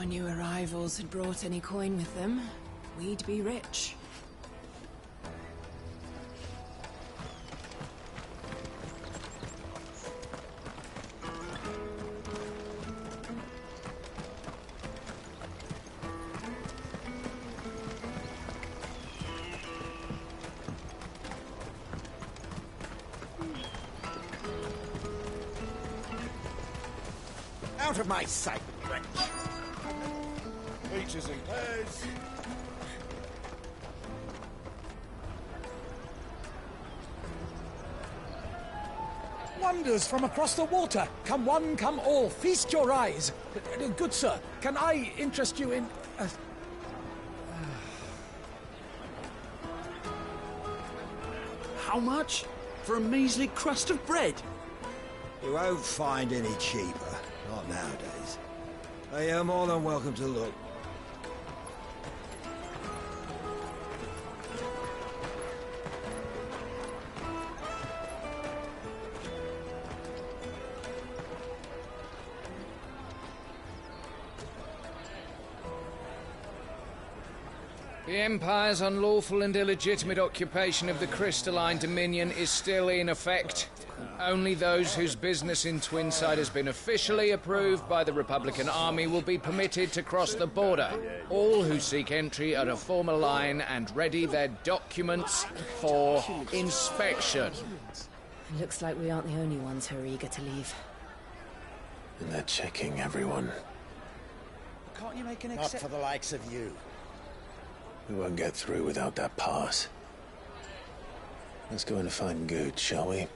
our new arrivals had brought any coin with them, we'd be rich. Out of my sight, wretch! Peaches and pears. Wonders from across the water. Come one, come all. Feast your eyes. Good sir, can I interest you in... How much? For a measly crust of bread? You won't find any cheaper. Not nowadays. But you're more than welcome to look. The Empire's unlawful and illegitimate occupation of the Crystalline Dominion is still in effect. Only those whose business in Twinside has been officially approved by the Republican Army will be permitted to cross the border. All who seek entry are to form a line and ready their documents for inspection. Looks like we aren't the only ones who are eager to leave. And they're checking everyone. Can't you make an Not for the likes of you. We won't get through without that pass. Let's go in and find Good, shall we?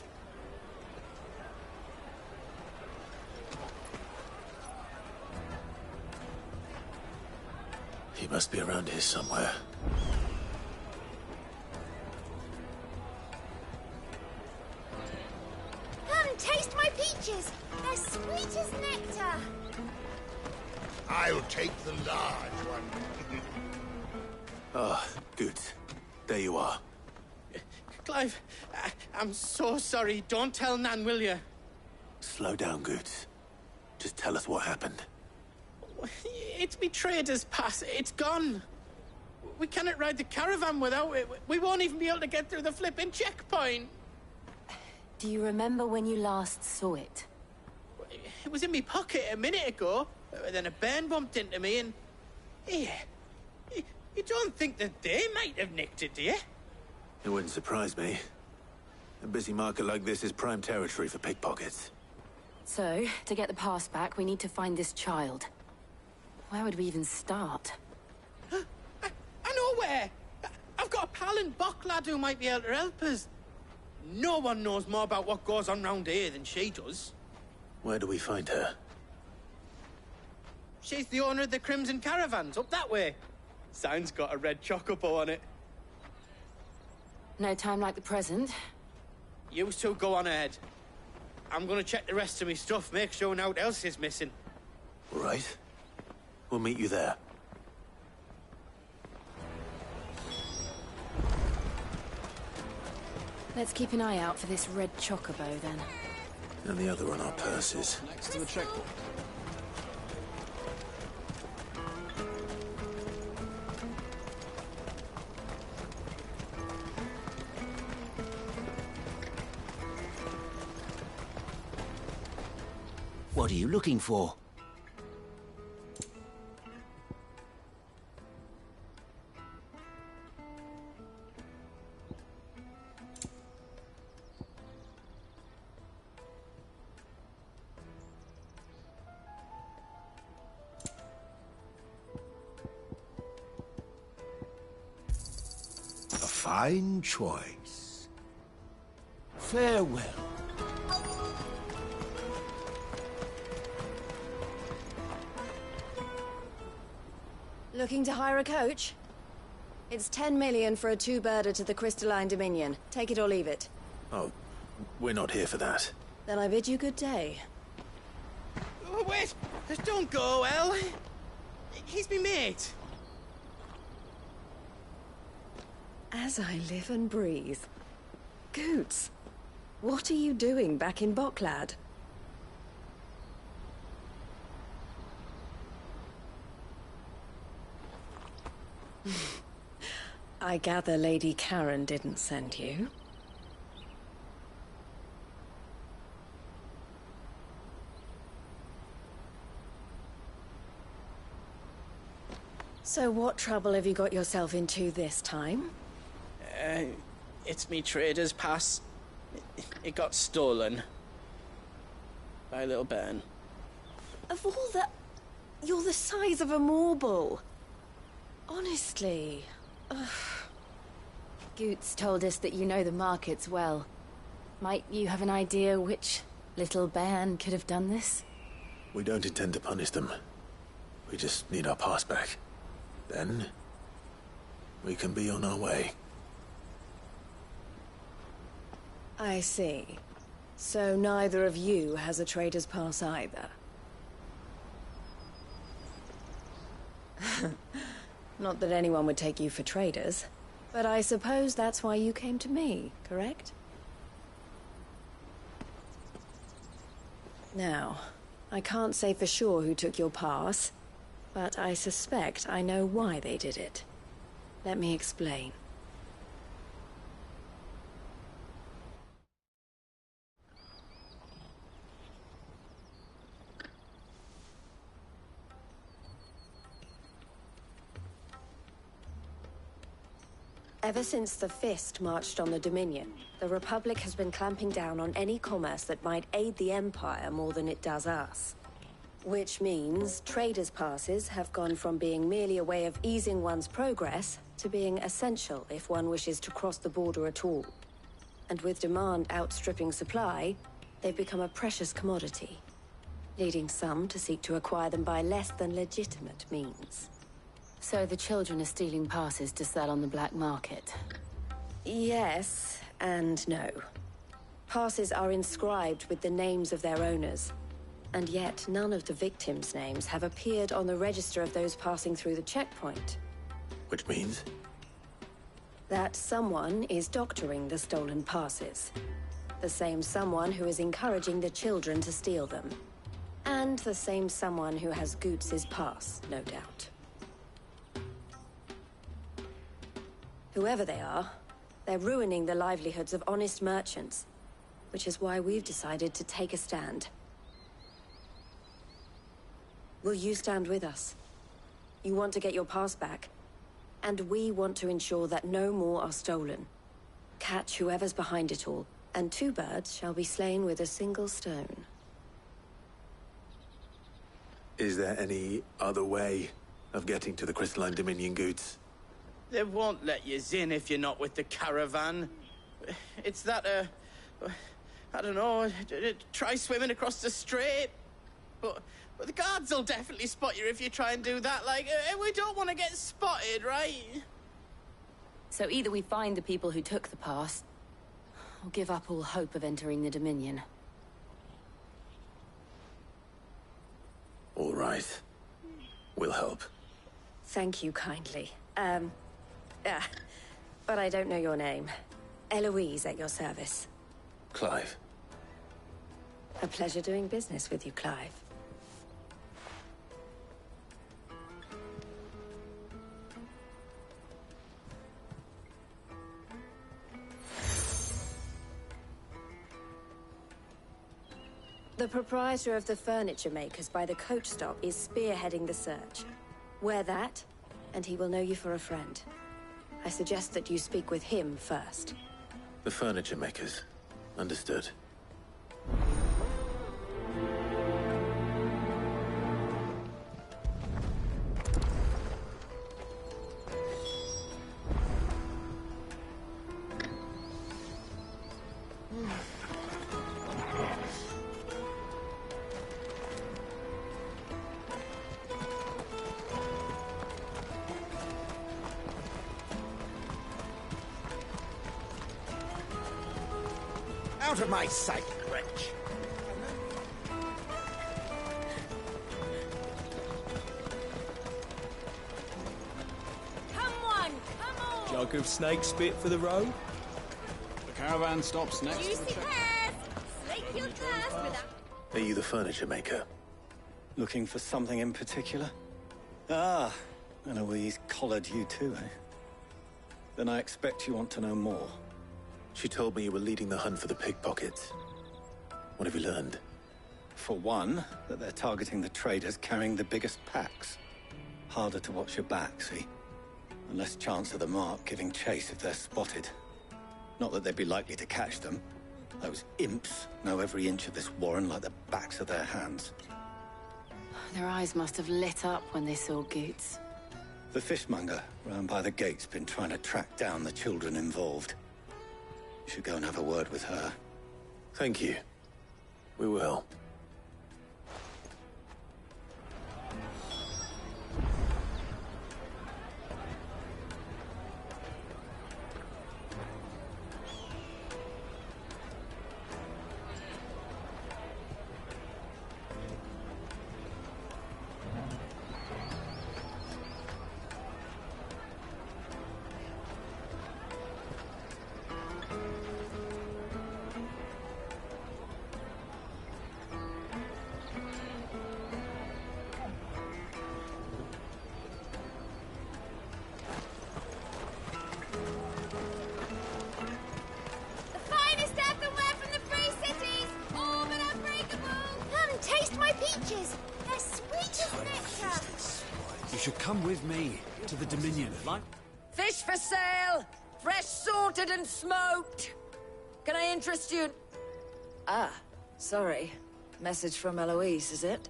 He must be around here somewhere. Come, taste my peaches! They're sweet as nectar! I'll take the large one. Ah, Good. There you are. Clive, I'm so sorry. Don't tell Nan, will you? Slow down, Good. Just tell us what happened. It's betrayed us, pass. It's gone. We cannot ride the caravan without it. We won't even be able to get through the flipping checkpoint. Do you remember when you last saw it? It was in my pocket a minute ago. Then a bairn bumped into me and... Here. You don't think that they might have nicked it, do you? It wouldn't surprise me. A busy market like this is prime territory for pickpockets. So, to get the pass back, we need to find this child. Where would we even start? I know where! I've got a pal in Bock lad who might be able to help us. No one knows more about what goes on round here than she does. Where do we find her? She's the owner of the Crimson Caravans, up that way. Sign's got a red chocobo on it. No time like the present. You two go on ahead. I'm gonna check the rest of my stuff, make sure naught else is missing. All right. We'll meet you there. Let's keep an eye out for this red chocobo, then. And the other on our purses. Next to the checkpoint. What are you looking for? A fine choice. Farewell. Looking to hire a coach? It's 10 million for a two-birder to the Crystalline Dominion. Take it or leave it. Oh, we're not here for that. Then I bid you good day. Oh, wait! Don't go, El. He's me mate. As I live and breathe. Goots, what are you doing back in Bocklad? I gather Lady Karen didn't send you. So what trouble have you got yourself into this time? It's me trader's pass. It got stolen. By little Ben. Of all the... You're the size of a marble. Honestly. Ugh. Goots told us that you know the markets well. Might you have an idea which little bairn could have done this? We don't intend to punish them. We just need our pass back. Then, we can be on our way. I see. So neither of you has a trader's pass either. Not that anyone would take you for traders, but I suppose that's why you came to me, correct? Now, I can't say for sure who took your pass, but I suspect I know why they did it. Let me explain. Ever since the Fist marched on the Dominion, the Republic has been clamping down on any commerce that might aid the Empire more than it does us. Which means traders' passes have gone from being merely a way of easing one's progress to being essential if one wishes to cross the border at all. And with demand outstripping supply, they've become a precious commodity, leading some to seek to acquire them by less than legitimate means. So the children are stealing passes to sell on the black market? Yes, and no. Passes are inscribed with the names of their owners, and yet none of the victims' names have appeared on the register of those passing through the checkpoint. Which means? That someone is doctoring the stolen passes. The same someone who is encouraging the children to steal them. And the same someone who has Goots' pass, no doubt. Whoever they are, they're ruining the livelihoods of honest merchants, which is why we've decided to take a stand. Will you stand with us? You want to get your pass back, and we want to ensure that no more are stolen. Catch whoever's behind it all, and 2 birds shall be slain with a single stone. Is there any other way of getting to the Crystalline Dominion, Goots? They won't let you in if you're not with the caravan. It's that, I don't know, try swimming across the strait. But the guards will definitely spot you if you try and do that. Like, we don't want to get spotted, right? So either we find the people who took the pass, or give up all hope of entering the Dominion. All right. We'll help. Thank you kindly. But I don't know your name. Eloise at your service. Clive. A pleasure doing business with you, Clive. The proprietor of the furniture makers by the coach stop is spearheading the search. Wear that, and he will know you for a friend. I suggest that you speak with him first. The furniture makers. Understood. Out of my sight, wretch! Come on, come on! Jug of snake spit for the road? The caravan stops next to Juicy the check. pears! Slake your thirst with that. Are you the furniture maker? Looking for something in particular? Ah, Eloise collared you too, eh? Then I expect you want to know more. She told me you were leading the hunt for the pickpockets. What have you learned? For one, that they're targeting the traders carrying the biggest packs. Harder to watch your back, see? And less chance of the mark giving chase if they're spotted. Not that they'd be likely to catch them. Those imps know every inch of this warren like the backs of their hands. Their eyes must have lit up when they saw Goots. The fishmonger round by the gate's been trying to track down the children involved. You should go and have a word with her. Thank you. We will. You should come with me to the Dominion. Fish for sale! Fresh sorted and smoked! Can I interest you? Ah, sorry. Message from Eloise, is it?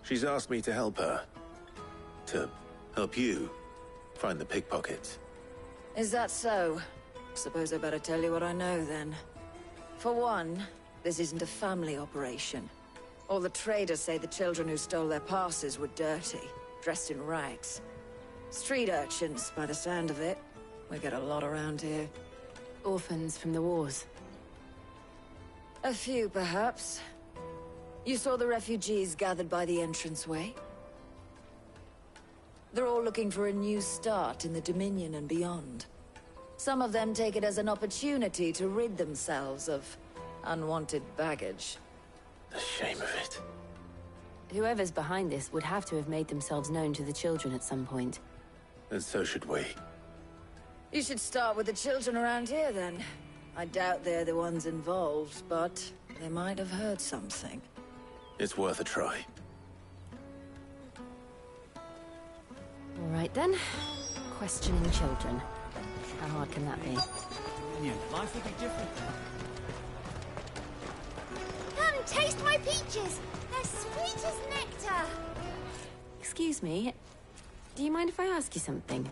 She's asked me to help her. To help you find the pickpockets. Is that so? Suppose I better tell you what I know, then. For one, this isn't a family operation. All the traders say the children who stole their passes were dirty, dressed in rags. Street urchins, by the sound of it. We get a lot around here. Orphans from the wars. A few, perhaps. You saw the refugees gathered by the entranceway? They're all looking for a new start in the Dominion and beyond. Some of them take it as an opportunity to rid themselves of unwanted baggage. The shame of it. Whoever's behind this would have to have made themselves known to the children at some point. And so should we. You should start with the children around here, then. I doubt they're the ones involved, but they might have heard something. It's worth a try. All right, then. Questioning children. How hard can that be? Life will be different. Come, taste my peaches! They're sweet as nectar! Excuse me. Do you mind if I ask you something?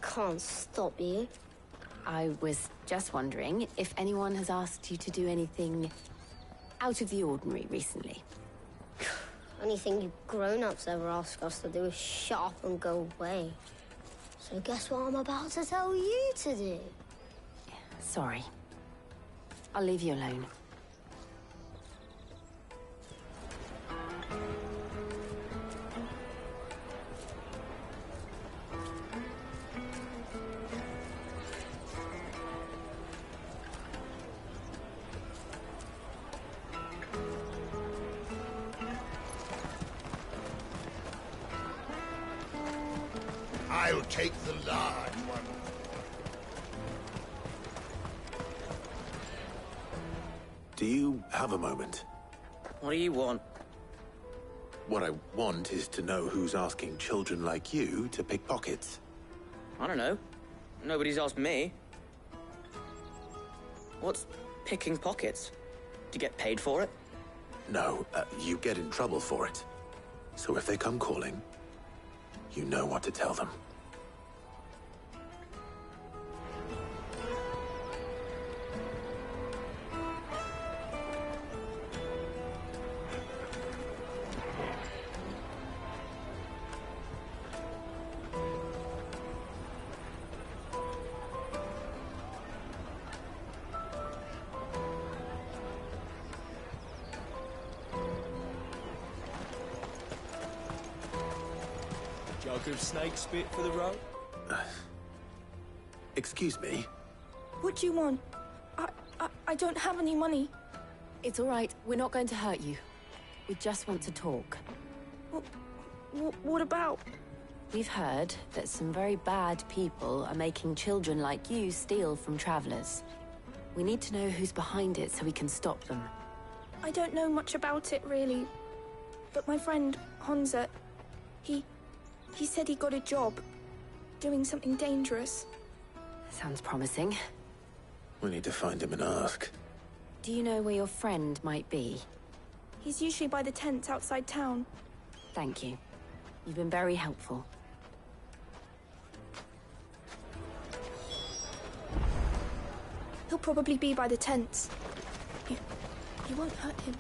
Can't stop you. I was just wondering if anyone has asked you to do anything out of the ordinary recently. Anything you grown-ups ever ask us to do is shut up and go away. So guess what I'm about to tell you to do? Sorry. I'll leave you alone. I'll take the large one. Do you have a moment? What do you want? What I want is to know who's asking children like you to pick pockets. I don't know. Nobody's asked me. What's picking pockets? Do you get paid for it? No, you get in trouble for it. So if they come calling, you know what to tell them. Jug of snake spit for the road? Excuse me? What do you want? I don't have any money. It's all right. We're not going to hurt you. We just want to talk. What about? We've heard that some very bad people are making children like you steal from travelers. We need to know who's behind it so we can stop them. I don't know much about it, really. But my friend, Hansa, he said he got a job doing something dangerous. Sounds promising. We need to find him and ask. Do you know where your friend might be? He's usually by the tents outside town. Thank you. You've been very helpful. He'll probably be by the tents. You won't hurt him,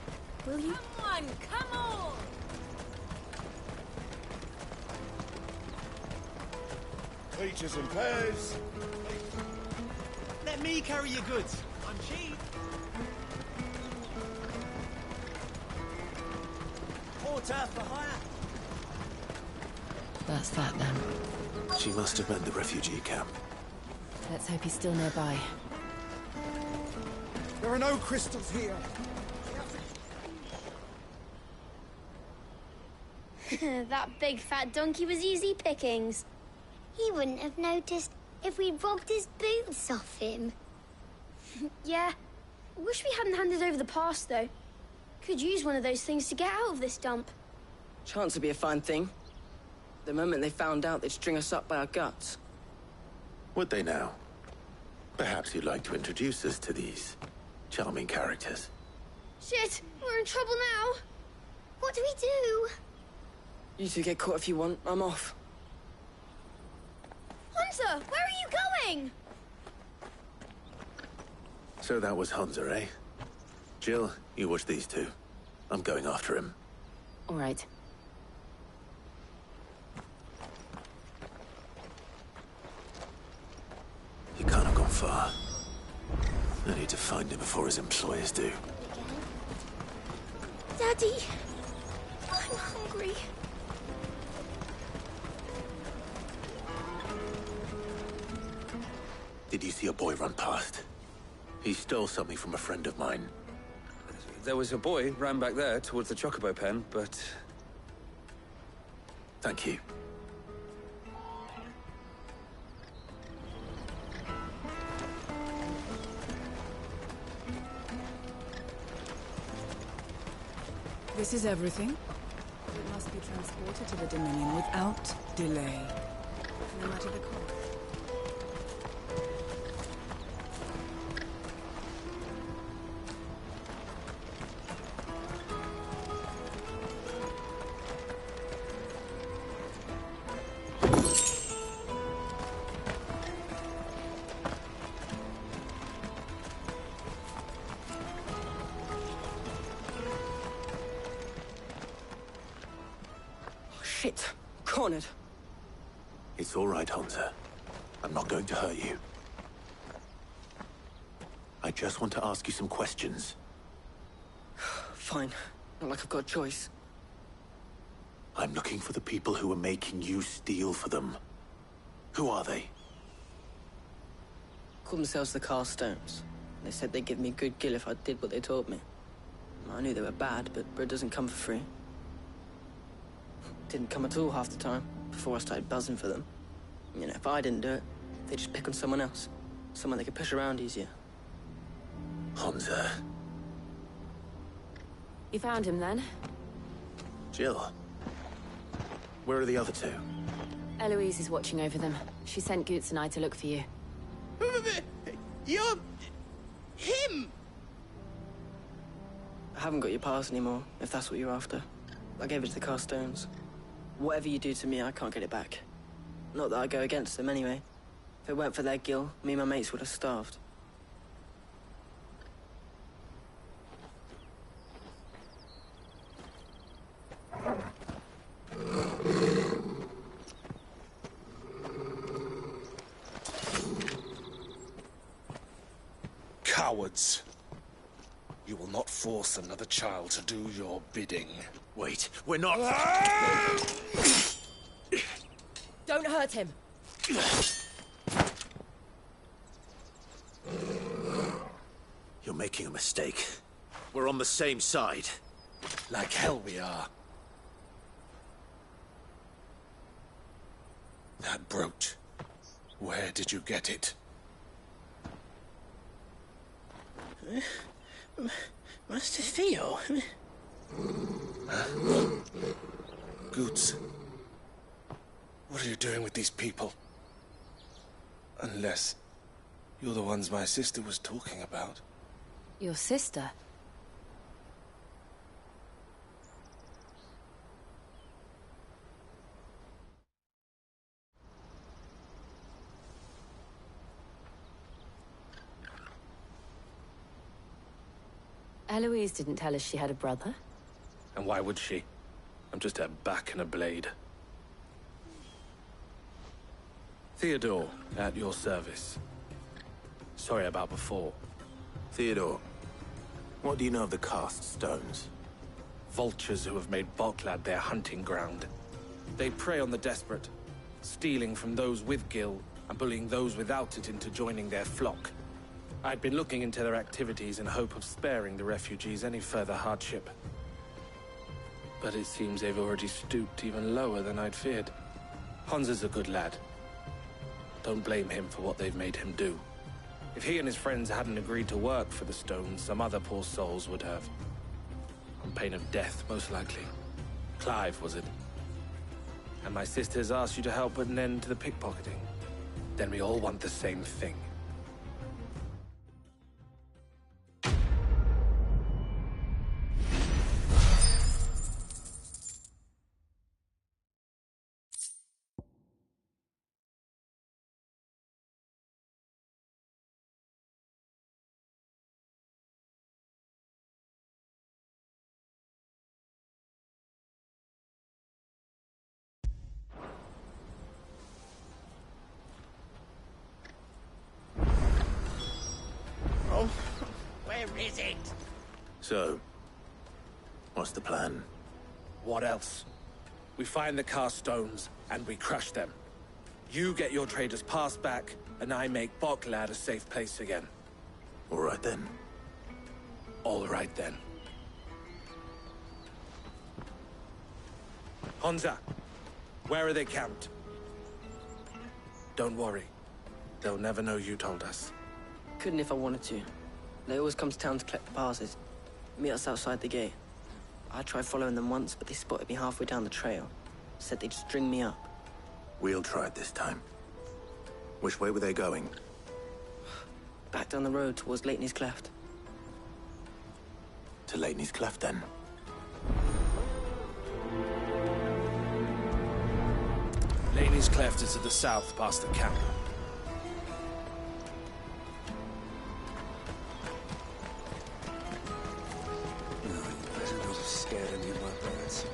will you? Come on, come on! Peaches and pears. Let me carry your goods. I'm cheap. Porter for hire. That's that then. She must have meant the refugee camp. Let's hope he's still nearby. There are no crystals here. That big fat donkey was easy pickings. He wouldn't have noticed if we'd robbed his boots off him. Yeah. Wish we hadn't handed over the pass, though. Could use one of those things to get out of this dump. Chance would be a fine thing. The moment they found out, they'd string us up by our guts. Would they now? Perhaps you'd like to introduce us to these charming characters. Shit, we're in trouble now. What do we do? You two get caught if you want. I'm off. Hansa, where are you going? So that was Hansa, eh? Jill, you watch these two. I'm going after him. All right. He can't have gone far. I need to find him before his employers do. Daddy, I'm hungry. Did you see a boy run past? He stole something from a friend of mine. There was a boy ran back there towards the Chocobo pen, but... Thank you. This is everything. It must be transported to the Dominion without delay. No matter the cost. Shit. Cornered. It's all right, Hansa. I'm not going to hurt you. I just want to ask you some questions. Fine. Not like I've got a choice. I'm looking for the people who are making you steal for them. Who are they? Called themselves the Carstones. They said they'd give me a good gill if I did what they told me. I knew they were bad, but bread doesn't come for free. Didn't come at all half the time, before I started buzzing for them. You know, if I didn't do it, they'd just pick on someone else. Someone they could push around easier. Hansa. You found him then? Jill. Where are the other two? Eloise is watching over them. She sent Goots and I to look for you. You're... him! I haven't got your pass anymore, if that's what you're after. I gave it to the Carstones. Whatever you do to me, I can't get it back. Not that I go against them anyway. If it weren't for their gill, me and my mates would have starved. Cowards. You will not force another child to do your bidding. Wait, we're not... Don't hurt him. You're making a mistake. We're on the same side. Like hell we are. That brooch. Where did you get it? Master Theo? Goots. What are you doing with these people? Unless you're the ones my sister was talking about. Your sister? Eloise didn't tell us she had a brother. And why would she? I'm just her back and a blade. Theodore, at your service. Sorry about before. Theodore, what do you know of the cast stones? Vultures who have made Boklad their hunting ground. They prey on the desperate, stealing from those with Gil and bullying those without it into joining their flock. I'd been looking into their activities in hope of sparing the refugees any further hardship. But it seems they've already stooped even lower than I'd feared. Hans is a good lad. Don't blame him for what they've made him do. If he and his friends hadn't agreed to work for the stones, some other poor souls would have. On pain of death, most likely. Clive, was it? And my sisters asked you to help put an end to the pickpocketing. Then we all want the same thing. Where is it? So, what's the plan? What else? We find the cast stones, and we crush them. You get your trader's pass back, and I make Boklad a safe place again. All right then. All right then. Honza, where are they camped? Don't worry. They'll never know you told us. Couldn't if I wanted to. They always come to town to collect the passes. Meet us outside the gate. I tried following them once, but they spotted me halfway down the trail. Said they'd string me up. We'll try it this time. Which way were they going? Back down the road towards Lateney's Cleft. To Lateney's Cleft, then. Laney's Cleft is to the south, past the camp. Scared any of my birds.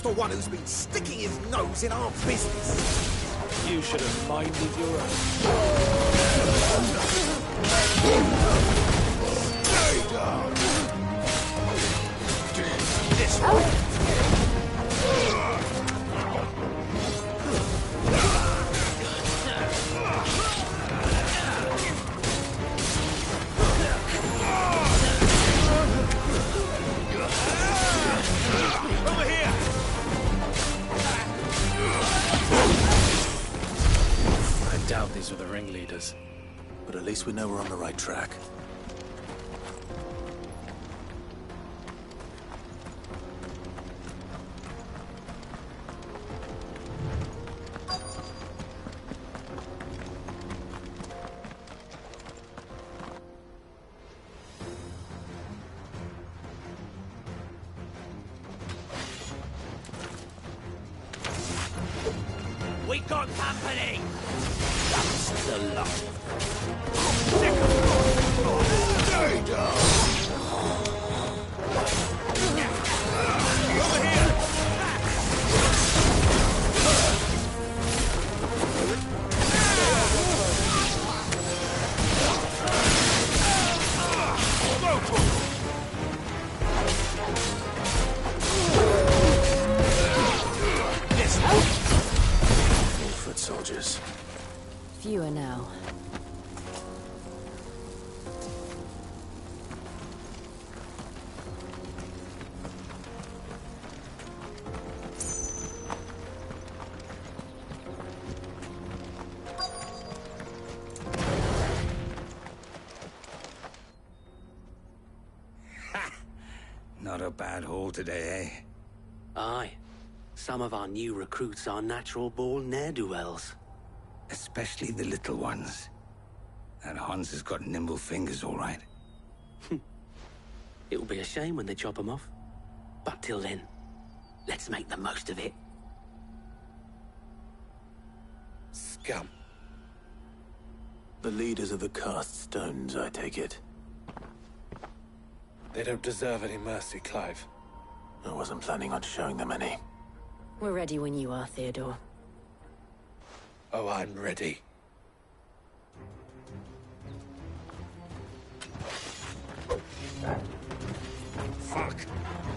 The one who's been sticking his nose in our business. You should have minded your own. Stay down. This way. These were the ringleaders. But at least we know we're on the right track. We got company! That's the lot. Over here! Foot soldiers. Fewer now. Not a bad haul today, eh? Aye. Some of our new recruits are natural-born ne'er-do-wells. Especially the little ones. That Hans has got nimble fingers, all right. It'll be a shame when they chop them off. But till then, let's make the most of it. Scum. The leaders of the cast stones, I take it. They don't deserve any mercy, Clive. I wasn't planning on showing them any. We're ready when you are, Theodore. Oh, I'm ready. Fuck!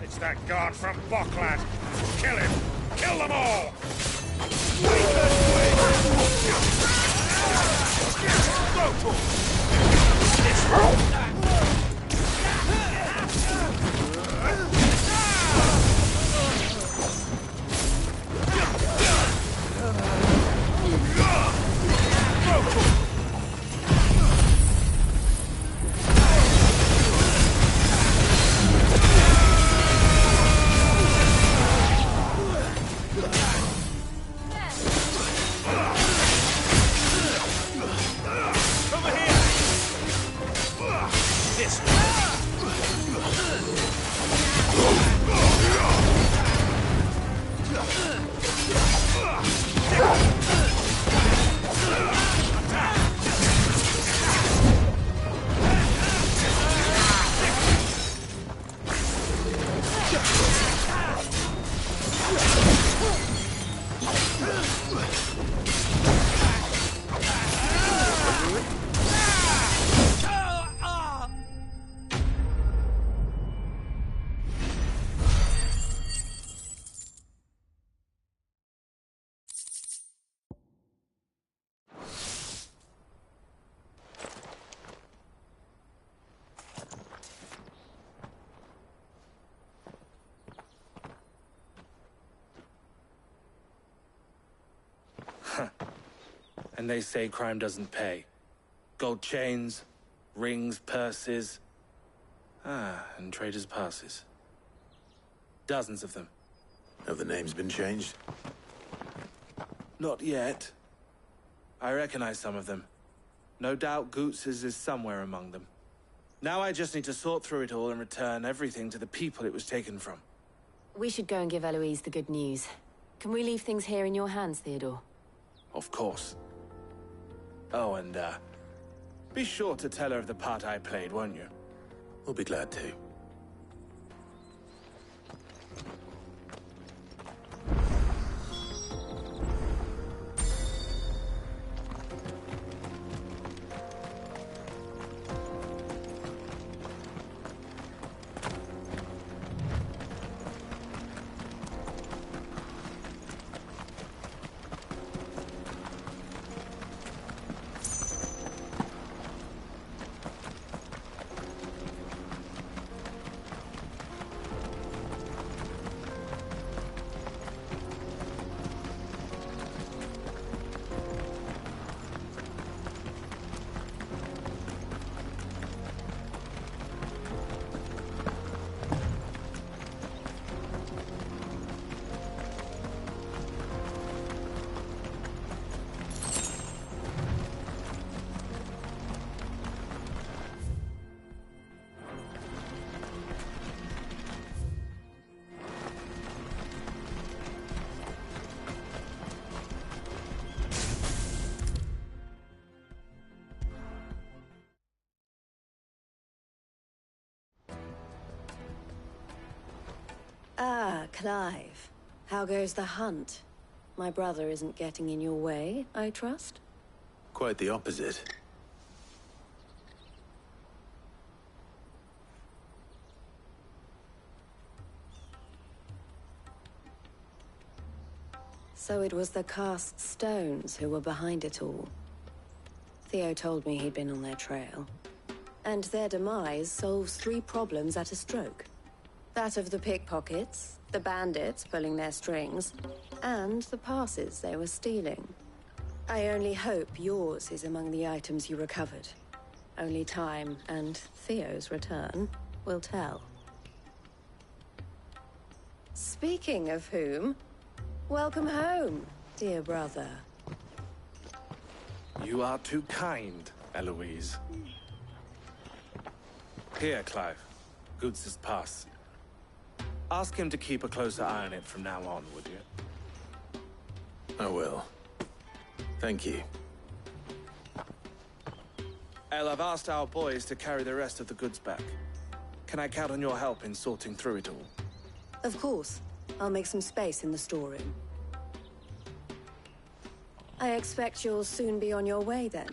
It's that guard from Bocklad! Kill him! Kill them all! And they say crime doesn't pay. Gold chains, rings, purses. And traders' passes. Dozens of them. Have the names been changed? Not yet. I recognize some of them. No doubt Goots's is somewhere among them. Now I just need to sort through it all and return everything to the people it was taken from. We should go and give Eloise the good news. Can we leave things here in your hands, Theodore? Of course. Oh, and, be sure to tell her of the part I played, won't you? We'll be glad to. Ah, Clive. How goes the hunt? My brother isn't getting in your way, I trust? Quite the opposite. So it was the cast stones who were behind it all. Theo told me he'd been on their trail. And their demise solves 3 problems at a stroke. That of the pickpockets, the bandits pulling their strings, and the passes they were stealing. I only hope yours is among the items you recovered. Only time and Theo's return will tell. Speaking of whom, welcome home, dear brother. You are too kind, Eloise. Here, Clive. Goods' pass. Ask him to keep a closer eye on it from now on, would you? I will. Thank you. El, I've asked our boys to carry the rest of the goods back. Can I count on your help in sorting through it all? Of course. I'll make some space in the storeroom. I expect you'll soon be on your way then.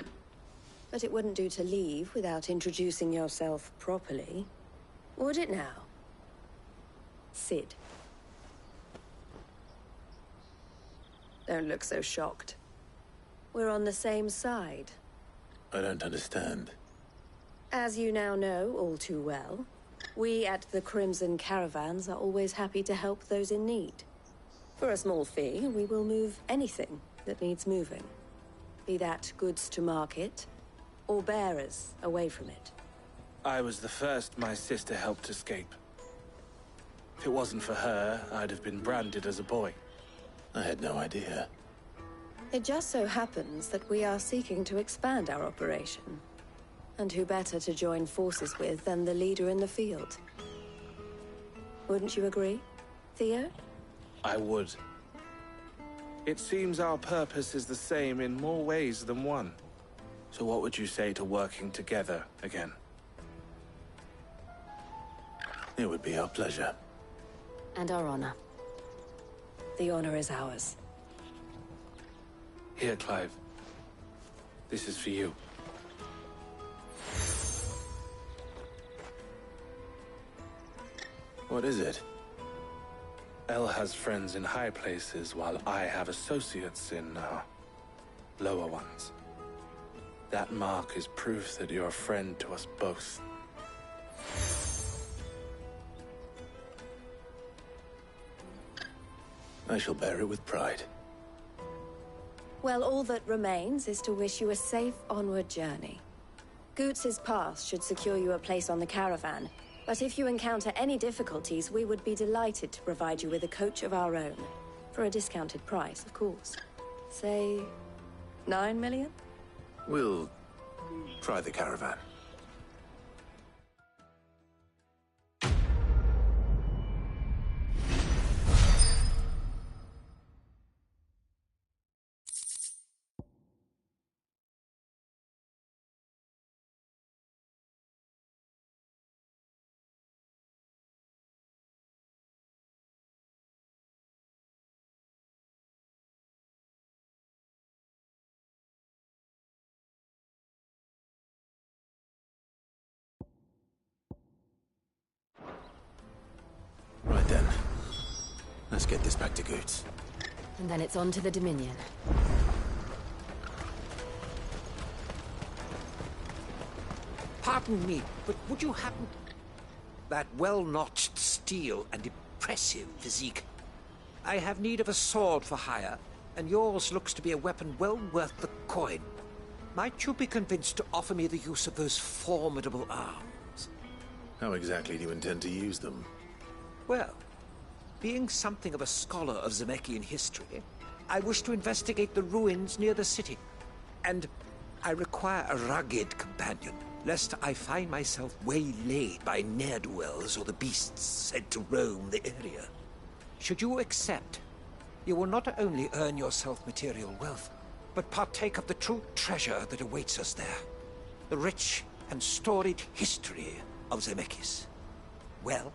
But it wouldn't do to leave without introducing yourself properly. Would it now? Sid. Don't look so shocked. We're on the same side. I don't understand. As you now know all too well, we at the Crimson Caravans are always happy to help those in need. For a small fee, we will move anything that needs moving. Be that goods to market, or bearers away from it. I was the first my sister helped escape. If it wasn't for her, I'd have been branded as a boy. I had no idea. It just so happens that we are seeking to expand our operation. And who better to join forces with than the leader in the field? Wouldn't you agree, Theo? I would. It seems our purpose is the same in more ways than one. So what would you say to working together again? It would be our pleasure. And our honor. The honor is ours. Here, Clive. This is for you. What is it? El has friends in high places, while I have associates in, lower ones. That mark is proof that you're a friend to us both. I shall bear it with pride. Well, all that remains is to wish you a safe onward journey. Goots' pass should secure you a place on the caravan, but if you encounter any difficulties, we would be delighted to provide you with a coach of our own. For a discounted price, of course. Say, 9 million? We'll try the caravan. Right then. Let's get this back to Goots. And then it's on to the Dominion. Pardon me, but would you happen... That well-notched steel and impressive physique. I have need of a sword for hire, and yours looks to be a weapon well worth the coin. Might you be convinced to offer me the use of those formidable arms? How exactly do you intend to use them? Well, being something of a scholar of Zemeckis history, I wish to investigate the ruins near the city. And I require a rugged companion, lest I find myself waylaid by ne'er-do-wells or the beasts said to roam the area. Should you accept, you will not only earn yourself material wealth, but partake of the true treasure that awaits us there. The rich and storied history of Zemeckis. Well,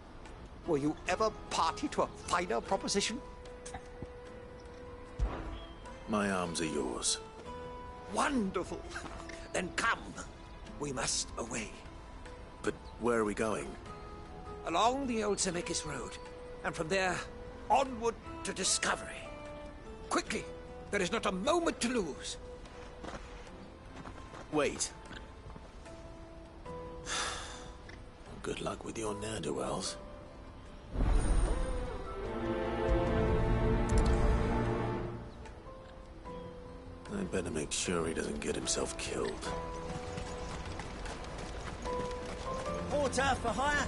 Were you ever party to a finer proposition? My arms are yours. Wonderful. Then come. We must away. But where are we going? Along the old Zemeckis Road. And from there, onward to discovery. Quickly! There is not a moment to lose. Wait. Good luck with your ne'er-do-wells. I better make sure he doesn't get himself killed. Porter for hire.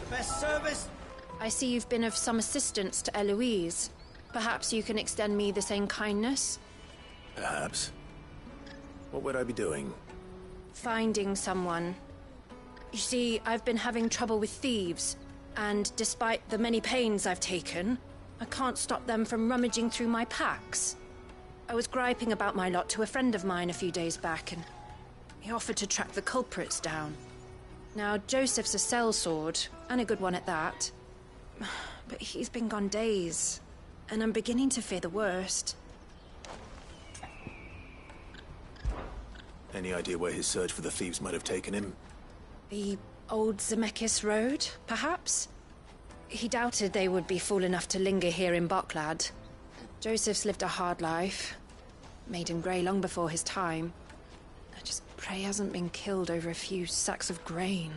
Best service. I see you've been of some assistance to Eloise. Perhaps you can extend me the same kindness? Perhaps. What would I be doing? Finding someone. You see, I've been having trouble with thieves, and despite the many pains I've taken, I can't stop them from rummaging through my packs. I was griping about my lot to a friend of mine a few days back, and he offered to track the culprits down. Now, Joseph's a sellsword, and a good one at that. But he's been gone days, and I'm beginning to fear the worst. Any idea where his search for the thieves might have taken him? The old Zemeckis Road, perhaps? He doubted they would be fool enough to linger here in Boklad. Joseph's lived a hard life. Made him grey long before his time. I just pray he hasn't been killed over a few sacks of grain.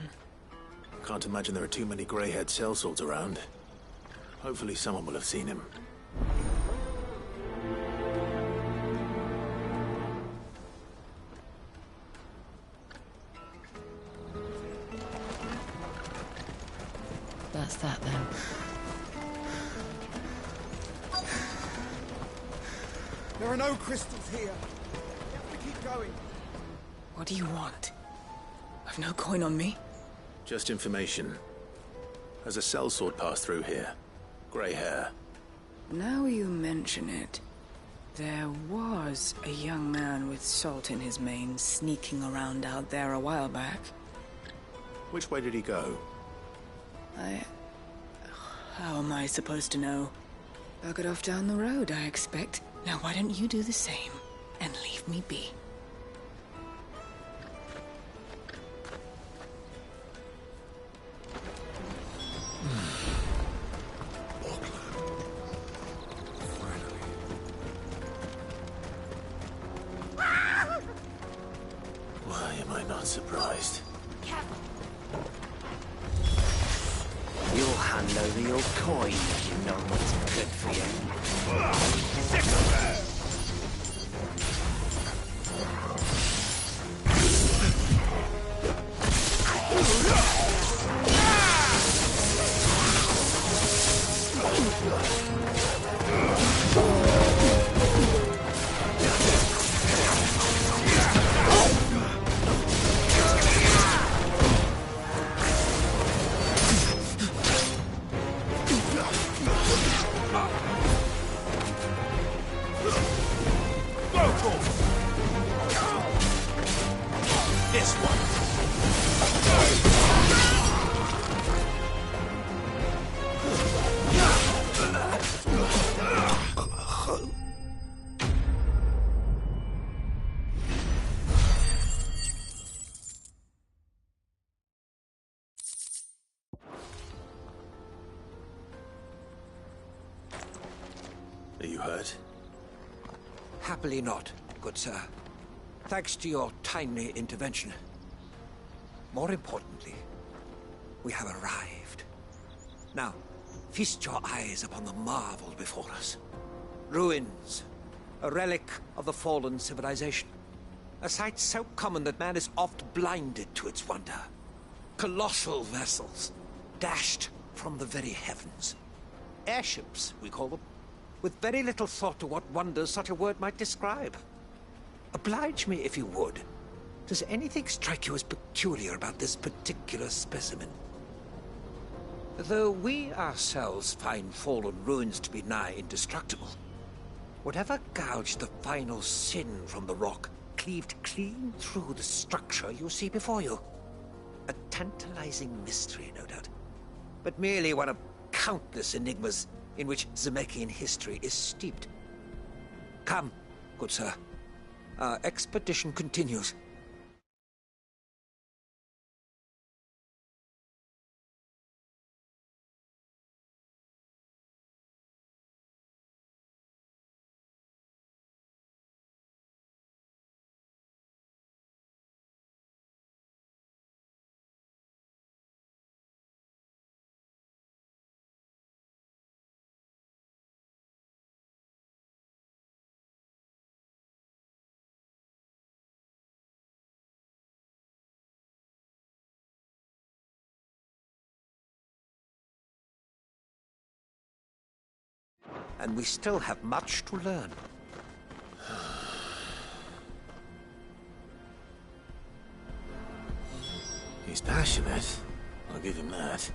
Can't imagine there are too many grey-haired sellswords around. Hopefully someone will have seen him. That's that then. There are no crystals here. We have to keep going. What do you want? I've no coin on me. Just information. Has a sellsword passed through here? Grey hair. Now you mention it. There was a young man with salt in his mane sneaking around out there a while back. Which way did he go? How am I supposed to know? Buggered off down the road, I expect. Now why don't you do the same, and leave me be? Why am I not surprised? You'll hand over your coin if you know what's good for you. Sick of that! Are you hurt? Happily not, good sir. Thanks to your timely intervention. More importantly, we have arrived. Now, feast your eyes upon the marvel before us. Ruins, a relic of the fallen civilization. A sight so common that man is oft blinded to its wonder. Colossal vessels, dashed from the very heavens. Airships, we call them, with very little thought to what wonders such a word might describe. Oblige me if you would. Does anything strike you as peculiar about this particular specimen? Though we ourselves find fallen ruins to be nigh indestructible, whatever gouged the final sin from the rock cleaved clean through the structure you see before you. A tantalizing mystery, no doubt. but merely one of countless enigmas in which Zemeckis history is steeped. Come, good sir. Our expedition continues. And we still have much to learn. He's passionate. I'll give him that.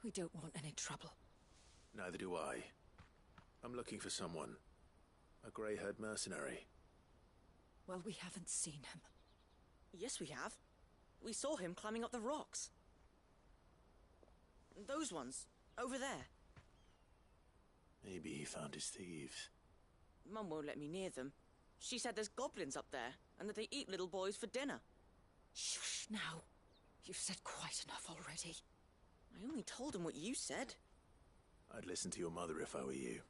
We don't want any trouble. Neither do I. I'm looking for someone. A grey-haired mercenary. Well, we haven't seen him. Yes, we have. We saw him climbing up the rocks. Those ones, over there. Maybe he found his thieves. Mum won't let me near them. She said there's goblins up there, and that they eat little boys for dinner. Shush now. You've said quite enough already. I only told him what you said. I'd listen to your mother if I were you.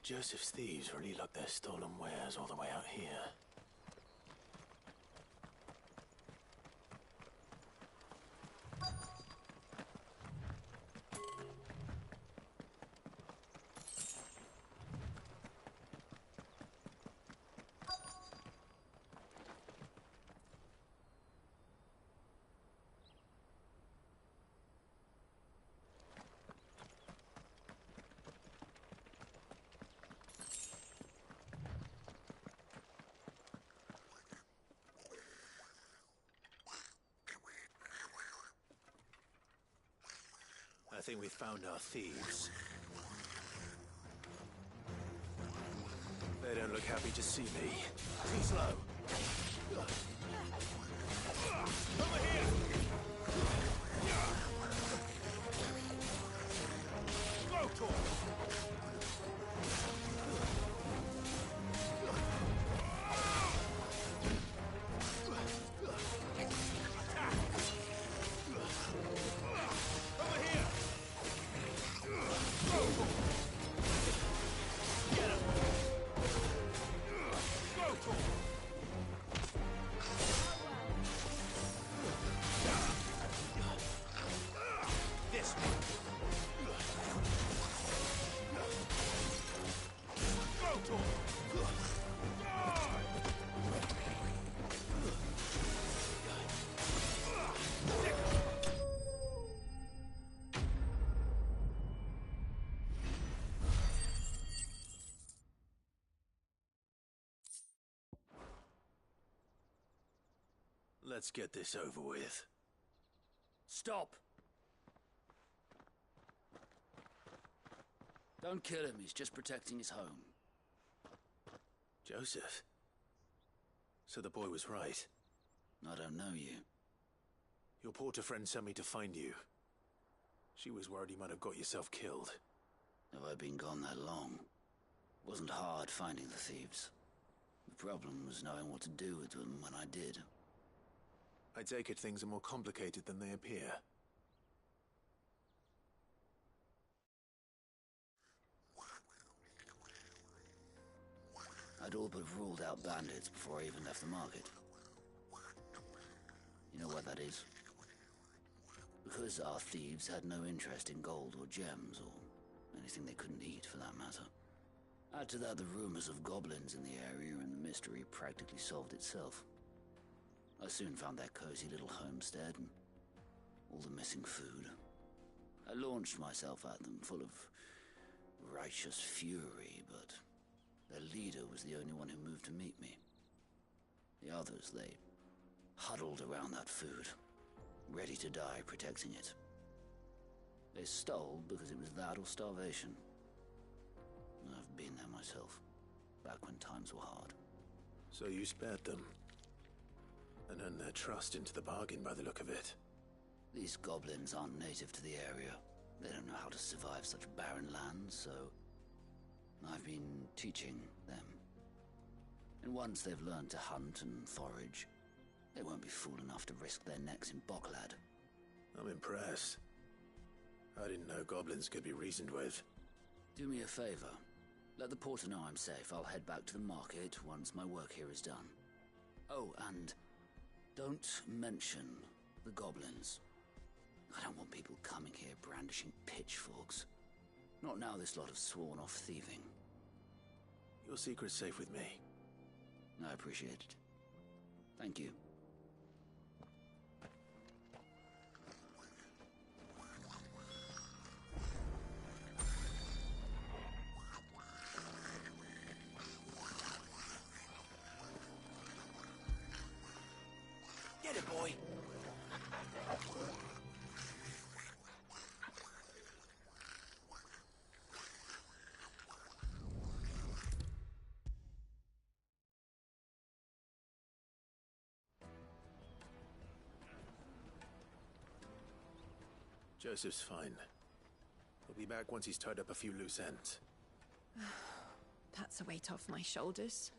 Joseph's thieves really lugged their stolen wares all the way out here. I think we found our thieves. They don't look happy to see me. Too slow. Over here! Go, Tor! Let's get this over with. Stop! Don't kill him, he's just protecting his home. Joseph? So the boy was right. I don't know you. Your porter friend sent me to find you. She was worried you might have got yourself killed. Have I been gone that long? Wasn't hard finding the thieves. The problem was knowing what to do with them when I did. I take it things are more complicated than they appear. I'd all but ruled out bandits before I even left the market. You know what that is? Because our thieves had no interest in gold or gems, or anything they couldn't eat for that matter. Add to that the rumors of goblins in the area, and the mystery practically solved itself. I soon found their cozy little homestead and all the missing food. I launched myself at them, full of righteous fury, but their leader was the only one who moved to meet me. The others, they huddled around that food, ready to die protecting it. They stole because it was that or starvation. I've been there myself, back when times were hard. So you spared them? And earned their trust into the bargain by the look of it. These goblins aren't native to the area. They don't know how to survive such barren lands, so I've been teaching them. And once they've learned to hunt and forage, they won't be fool enough to risk their necks in Boklad. I'm impressed. I didn't know goblins could be reasoned with. Do me a favor. Let the porter know I'm safe. I'll head back to the market once my work here is done. Oh, and don't mention the goblins. I don't want people coming here brandishing pitchforks. Not now this lot have sworn off thieving. Your secret's safe with me. I appreciate it. Thank you. Get it, boy! Joseph's fine. He'll be back once he's tied up a few loose ends. That's a weight off my shoulders.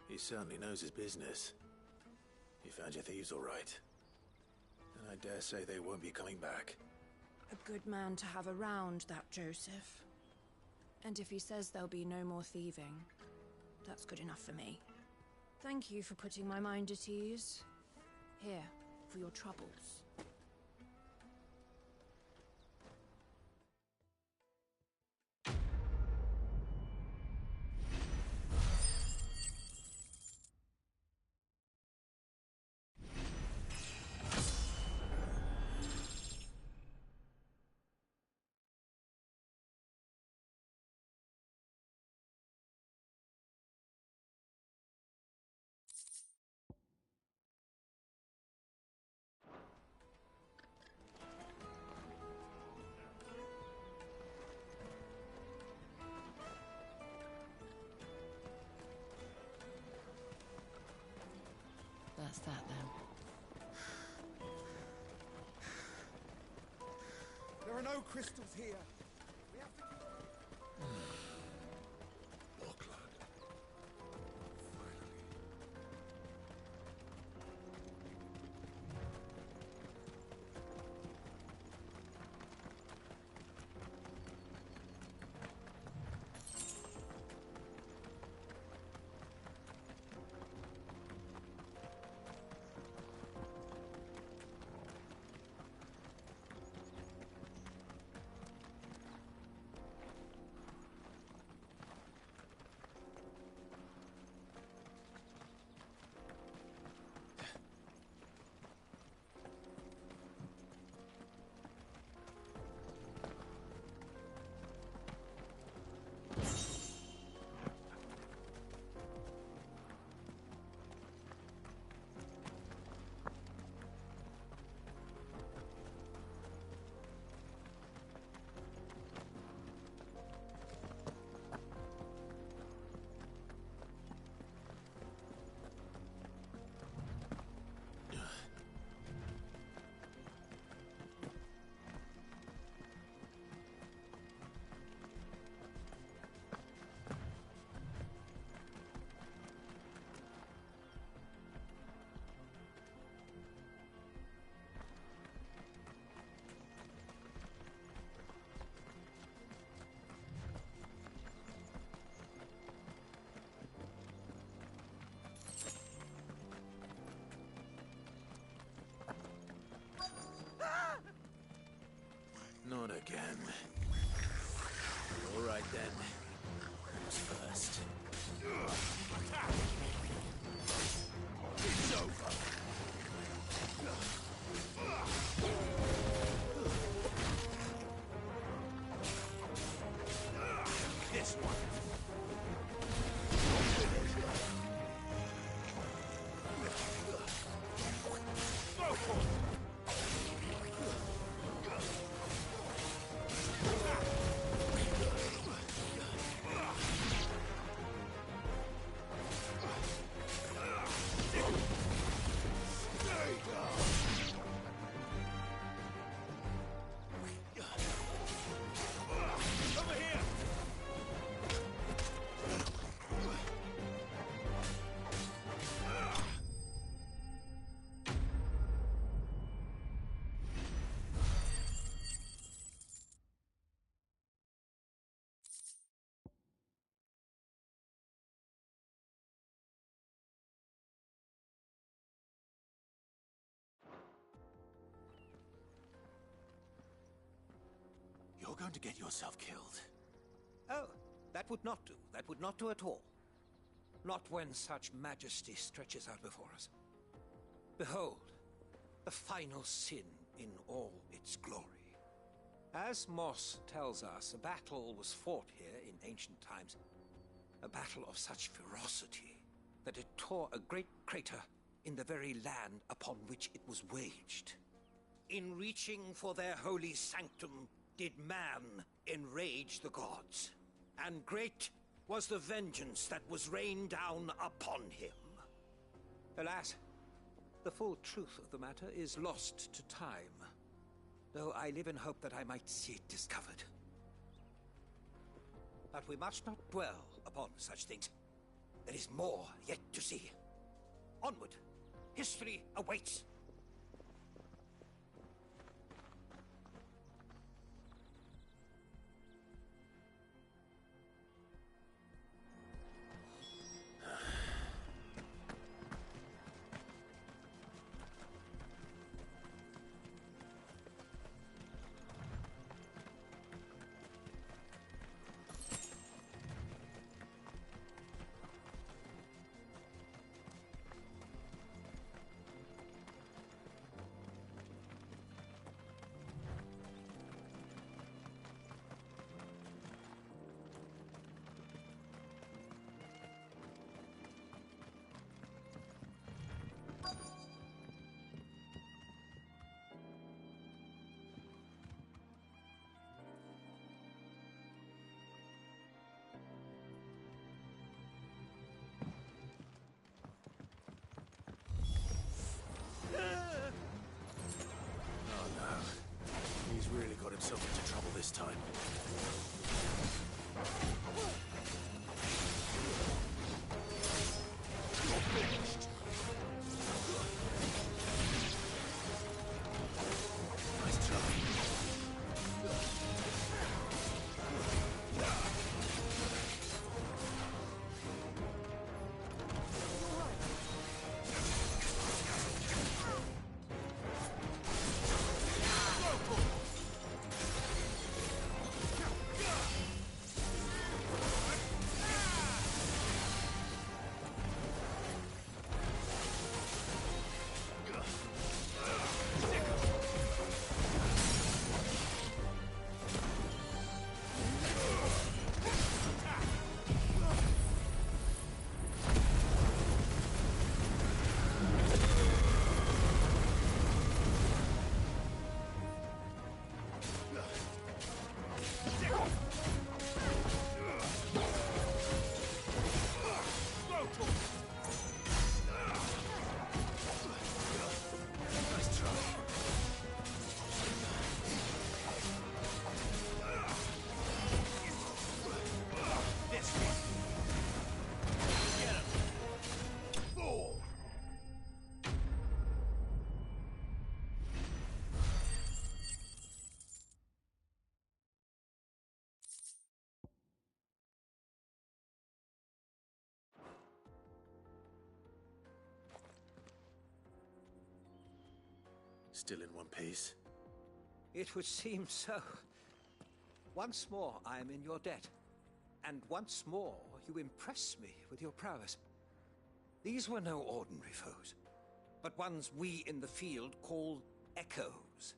He certainly knows his business. You found your thieves all right. And I dare say they won't be coming back. A good man to have around, that Joseph. And if he says there'll be no more thieving, that's good enough for me. Thank you for putting my mind at ease. Here, for your troubles. That's that then. There are no crystals here. We have to... Not again. All right then. Who's first? It's over. This one. Go for it. You're going to get yourself killed. Oh, that would not do. That would not do at all. Not when such majesty stretches out before us. Behold, the final sin in all its glory. As Moss tells us, a battle was fought here in ancient times. A battle of such ferocity that it tore a great crater in the very land upon which it was waged. In reaching for their holy sanctum, did man enrage the gods, and great was the vengeance that was rained down upon him. Alas, the full truth of the matter is lost to time, though I live in hope that I might see it discovered. But we must not dwell upon such things. There is more yet to see. Onward! History awaits! time. Nice try. Still in one piece? It would seem so. Once more I am in your debt. And once more you impress me with your prowess. These were no ordinary foes, but ones we in the field call echoes.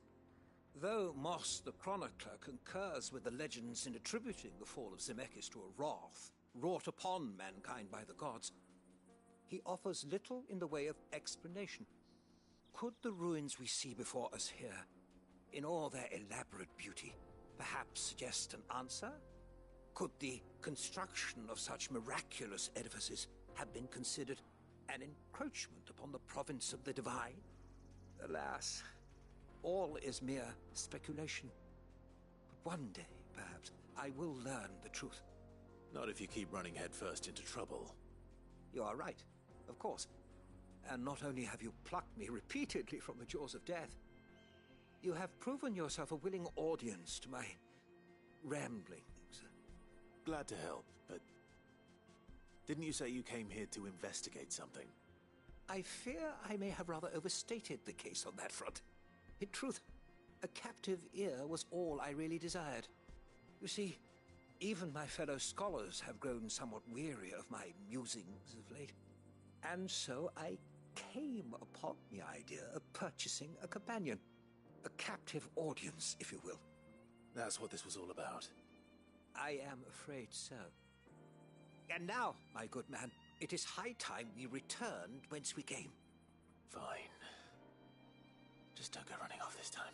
Though Moss the Chronicler concurs with the legends in attributing the fall of Zemeckis to a wrath wrought upon mankind by the gods, he offers little in the way of explanation. Could the ruins we see before us here, in all their elaborate beauty, perhaps suggest an answer? Could the construction of such miraculous edifices have been considered an encroachment upon the province of the divine? Alas, all is mere speculation. But one day, perhaps, I will learn the truth. Not if you keep running headfirst into trouble. You are right, of course. And not only have you plucked me repeatedly from the jaws of death, you have proven yourself a willing audience to my ramblings. Glad to help, but didn't you say you came here to investigate something? I fear I may have rather overstated the case on that front. In truth, a captive ear was all I really desired. You see, even my fellow scholars have grown somewhat weary of my musings of late. And so I came upon the idea of purchasing a companion. A captive audience, if you will. That's what this was all about. I am afraid so. And now, my good man, it is high time we returned whence we came. Fine. Just don't go running off this time.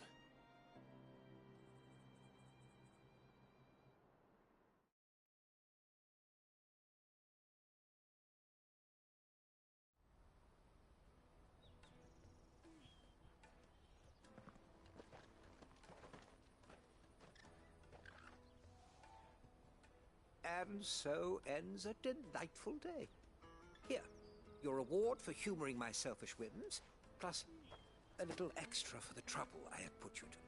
And so ends a delightful day. Here, your reward for humoring my selfish whims, plus a little extra for the trouble I have put you to.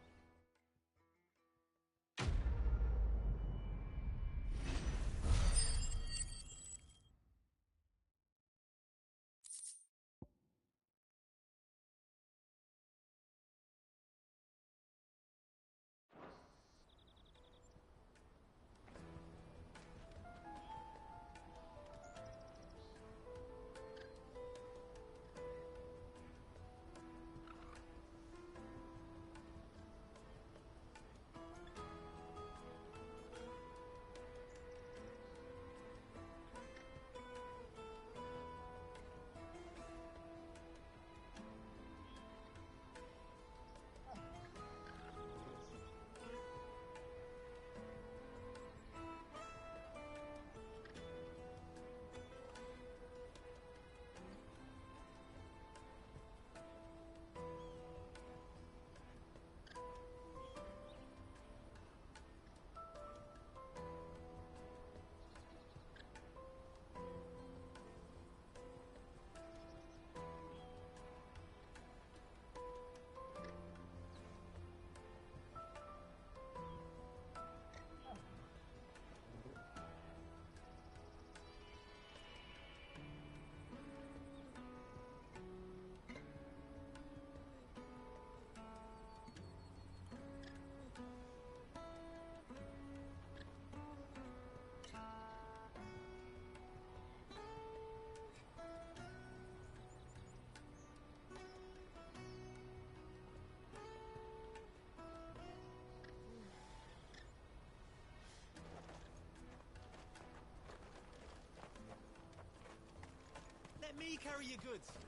me carry your goods.